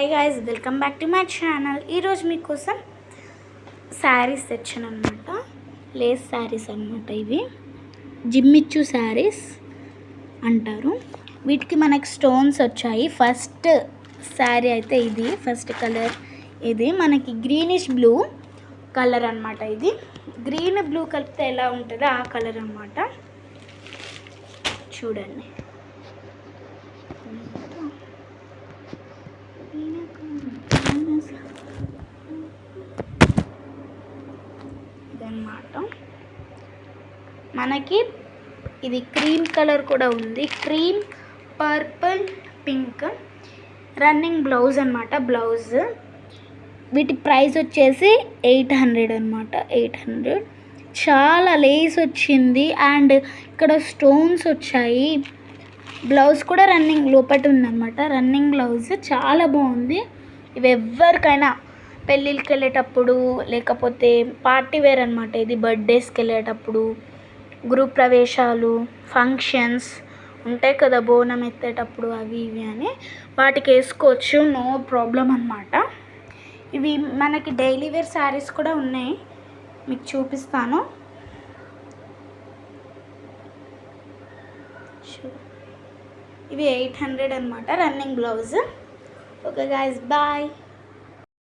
Hi guys, welcome back to my channel. ఈరోజు మీకోసం శారీస్ తెచ్చాను అనమాట. లేస్ శారీస్ అనమాట. ఇవి జిమ్మిచ్చు శారీస్ అంటారు. వీటికి మనకి స్టోన్స్ వచ్చాయి. ఫస్ట్ శారీ అయితే ఇది, ఫస్ట్ కలర్ ఇది మనకి గ్రీనిష్ బ్లూ కలర్ అనమాట. ఇది గ్రీన్ బ్లూ కలిపితే ఎలా ఉంటుందో ఆ కలర్ అనమాట. చూడండి, ఇదన్నమాట. మనకి ఇది క్రీమ్ కలర్ కూడా ఉంది. Cream, purple, pink. Running blouse అనమాట. బ్లౌజ్ వీటి ప్రైస్ వచ్చేసి 800 అనమాట. 800. చాలా లేస్ వచ్చింది అండ్ ఇక్కడ స్టోన్స్ వచ్చాయి. బ్లౌజ్ కూడా రన్నింగ్ లోపట ఉందన్నమాట. రన్నింగ్ బ్లౌజ్ చాలా బాగుంది. ఇవి ఎవరికైనా పెళ్ళిళ్ళకి వెళ్ళేటప్పుడు, లేకపోతే పార్టీ వేర్ అనమాట. ఇది బర్త్డేస్కి వెళ్ళేటప్పుడు, గ్రూప్ ప్రవేశాలు, ఫంక్షన్స్ ఉంటాయి కదా, బోనం ఎత్తేటప్పుడు అవి ఇవి అని వాటికి వేసుకోవచ్చు. నో ప్రాబ్లం అనమాట. ఇవి మనకి డైలీ వేర్ శారీస్ కూడా ఉన్నాయి, మీకు చూపిస్తాను. ఇవి 800 అనమాట. Running blouse. Okay guys, bye.